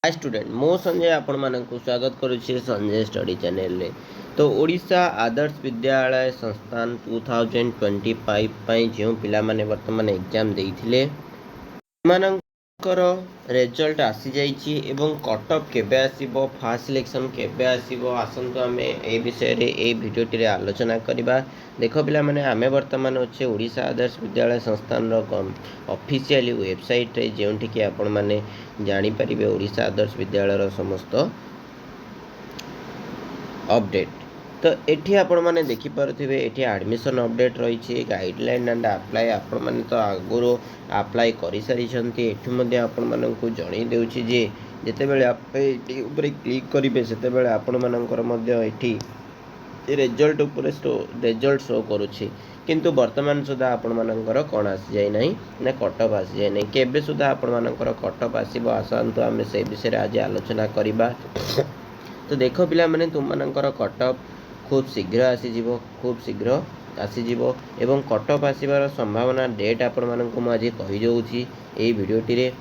Hi student मो संजय आपण मानक स्वागत करुच्छे संजय स्टडी चैनल रे। तो ओडिशा आदर्श विद्यालय संस्थान 2025 जो पिला माने वर्तमान एग्जाम देइथिले सेमानकर रिजल्ट आसी जाइछि एवं कट ऑफ केबे आसीबो फास्ट सिलेक्शन केबे आसीबो आसंतु आमे ए विषय रे ए वीडियो रे आलोचना करिबा। देखो पिला माने आमे वर्तमान अच्छे ओडिशा आदर्श विद्यालय संस्थान रो ऑफिशियली वेबसाइट रे जेउंठी कि आपण माने जानि परिबे ओडिशा आदर्श विद्यालय रो समस्त अपडेट। तो एठी आपण माने देखि पारुथिबे एठी एडमिशन अपडेट रही गाइडलाइन एंड अप्लाई आपण माने तो आगुरो अप्लाई करि सारी छंती। एठी मध्ये आपण माननकु जणै देउछि जे जेते बेले आप एठी ऊपर क्लिक करिवे सेते बेले आपण माननकर मध्ये एठी रिजल्ट ऊपर रिजल्ट शो करूछि किंतु वर्तमान सुधा आपण माननकर कोन आसी जाय नै ना कटअप आसी जाय नै केबे सुधा आपण माननकर कटअप आसीबो आसंतु आमे से विषय रे आज आलोचना करिबा। तो देखो पिला माने तुम माननकर कटअप खूब शीघ्र आसीजिवो खूब शीघ्र आसीजिवो एवं कटअप आसीबार संभावना डेट आपण माननकु म आज कहि जाउछि एई वीडियोटी रे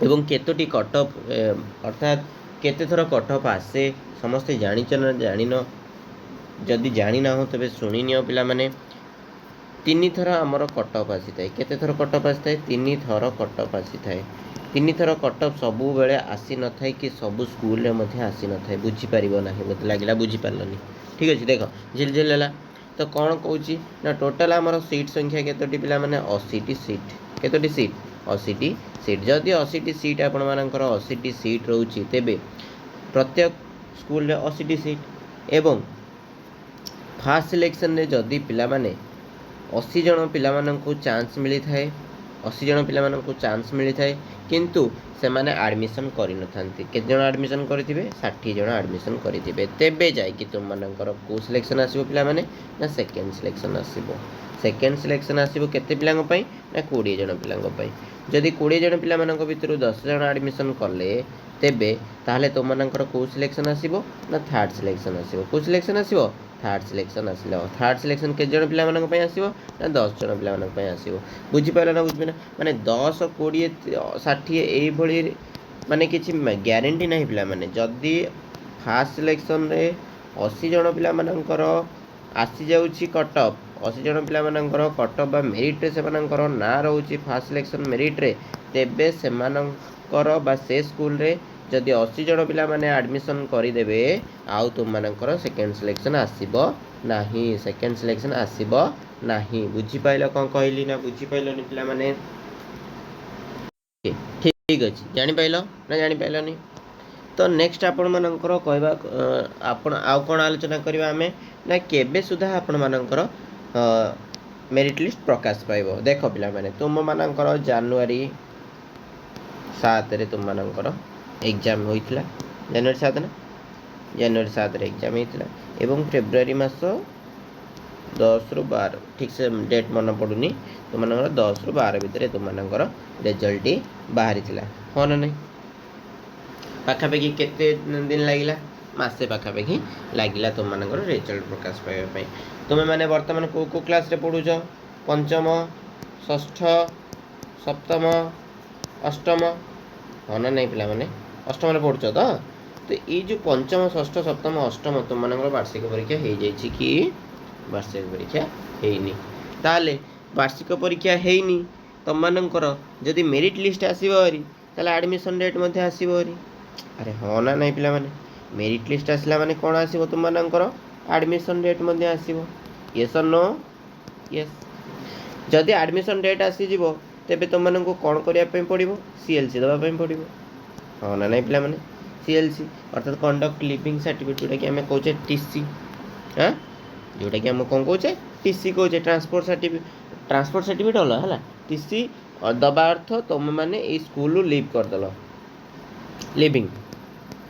एवं केतोटी कटअप अर्थात केते थर कटअप आसे समस्ते जानिछ ना जानिनो जदि जानि ना हो तबे सुनि नियो पिला माने तीन थर हमर कटअप आसी थाए केते थर कटअप आसी थाए तीन थर कटअप आसी थाए तीन थर कटअप सबु बेले आसी न थाए कि सबु स्कूल रे मध्ये आसी न थाए बुझी परिबो नाही मते लागिला बुझी पारलनी। ठीक अछि देखो झिल झिल लेला तो कोन कहूची ना टोटल हमर सीट संख्या केतोटी पिला माने 80 टी सीट केतोटी सीट 80 टी सीट जदि 80 टी सीट आपण मानकर 80 टी सीट रहउची तेबे प्रत्येक स्कूल रे 80 टी सीट एवं फास्ट सिलेक्शन रे जदि पिला माने 80 जन पिला माननकु चांस मिली थाए 80 जन पिला माननकु चांस मिली थाए किंतु से माने एडमिशन करि न थांती के जन एडमिशन करिथिबे 60 जन एडमिशन करिथिबे तेबे जाय कि तुम माननकर को सिलेक्शन आसीबो पिला माने ना सेकंड सिलेक्शन आसीबो। सेकंड सिलेक्शन आसीबो केते पिलांग पई ना 20 जन पिलांग पई जदि 20 जन पिला माननक भितरु 10 जन एडमिशन करले तेबे ताहले तुम माननकर को सिलेक्शन आसीबो ना थर्ड सिलेक्शन आसीबो को सिलेक्शन आसीबो थर्ड सिलेक्शन आसिलो थर्ड सिलेक्शन के जन पिला माननक पई आसीबो ना 10 जन पिला माननक पई आसीबो बुझी पाइला ना बुझबे ना माने 10 20 60 एई भली माने किछि ग्यारंटी नाही पिला माने जदि फास्ट सिलेक्शन रे 80 जन पिला माननकर आसी जाउछि कटअप 80 जन पिला माननकर कटअप बा मेरिट रे से माननकर ना रहउछि फास्ट सिलेक्शन मेरिट रे तेबे से माननकर बा से स्कूल रे जदि 80 जन पिला माने एडमिशन करि देबे आउ तुम माननकर सेकंड सिलेक्शन आसीबो नाही सेकंड सिलेक्शन आसीबो नाही बुझी पाइलो कोन कहली ना बुझी पाइलो नि पिला माने ठीक अछि जानि पाइलो ना जानि पाइलो नि। तो नेक्स्ट आपण माननकर कहबा आपण आउ कोन आलोचना करबा हमें ना केबे सुधा आपण माननकर मेरिट लिस्ट प्रकाश पाइबो। देखो पिला माने तुम माननकर जनवरी 7 रे तुम माननकर एग्जाम होइतला जनवरी 7 ना जनवरी 7 रे एग्जाम होइतला एवं फेब्रुआरी मास 10 रु 12 ठीक से डेट मन पडुनी तुम माननकर 10 रु 12 भितरे तुम माननकर रिजल्ट बाहरी थिला हो ना नहीं पाखा पेकी केते दिन लागिला मासे पाखा पेकी लागिला तुम माननकर रिजल्ट प्रकाश पाइबा पई। तुमे माने वर्तमान को क्लास रे पढुछ पंचम षष्ठ सप्तम अष्टम हो ना नहीं पिला माने अष्टम रे पढुछ तो ये जो पंचम षष्ठ सप्तम अष्टम तुम माननकर वार्षिक परीक्षा हे जायछि कि वार्षिक परीक्षा हेइनी ताले वार्षिक परीक्षा हेइनी तुम माननकर जदि मेरिट लिस्ट आसीबो हरी ताले एडमिशन डेट मध्ये आसीबो हरी अरे हो ना नहीं पिला माने मेरिट लिस्ट आसला माने कोन आसीबो तुम माननकर एडमिशन डेट मध्ये आसीबो यस और नो यस जदि एडमिशन डेट आसी जिवो तेबे तुम माननको कोन करिया पई पडिबो सीएलसी दबा पई पडिबो हो ना नहीं पिला माने सीएलसी अर्थात कंडक्ट लिविंग सर्टिफिकेट जोटा कि हमें कहूचे टीसी हां जोटा कि हम कोन कहूचे टीसी कहूचे ट्रांसपोर्ट सर्टिफिकेट होला हला टीसी दबा अर्थ तुम माने ए स्कूल लीव कर दलो लिविंग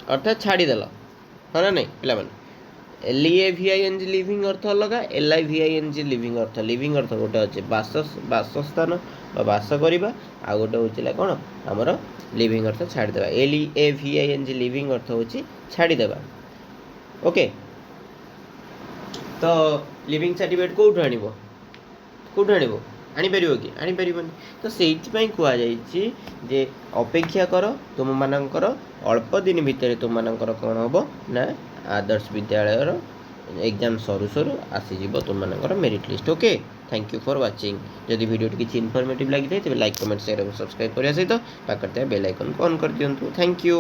अर्थात छाड़ी दलो हो ना नहीं पिला माने LEAVING लिविंग अर्थ अलग LIVING लिविंग अर्थ गोटे अच्छे बासस्थान बास करवा आ गोटे होचला कोन हमर लिविंग अर्थ छाड़ी देबा LEAVING लिविंग अर्थ होची छाड़ी देबा ओके। तो लिविंग सर्टिफिकेट कोठु आनिबो ଆଣିପାରିବ କି ଆଣିପାରିବନି। ତ ସେଇଥିପାଇଁ କୁହାଯାଇଛି ଯେ ଅପେକ୍ଷା କର, ତୁମମାନଙ୍କର ଅଳ୍ପ ଦିନ ଭିତରେ ତୁମମାନଙ୍କର କ'ଣ ହେବ ନା ଆଦର୍ଶ ବିଦ୍ୟାଳୟର ଏକ୍ଜାମ୍ ସରୁ ସରୁ ଆସିଯିବ ତୁମମାନଙ୍କର merit list. Okay, thank you for watching. ଯଦି ଭିଡ଼ିଓଟି କିଛି ଇନଫର୍ମେଟିଭ୍ ଲାଗିଥାଏ ତେବେ ଲାଇକ୍ କମେଣ୍ଟ ସେୟାର ଏବଂ ସବସ୍କ୍ରାଇବ୍ କରିବା ସହିତ ପାଖରେ ଥିବା ବେଲ୍ ଆଇକନ୍କୁ ଅନ୍ କରିଦିଅନ୍ତୁ। Thank you.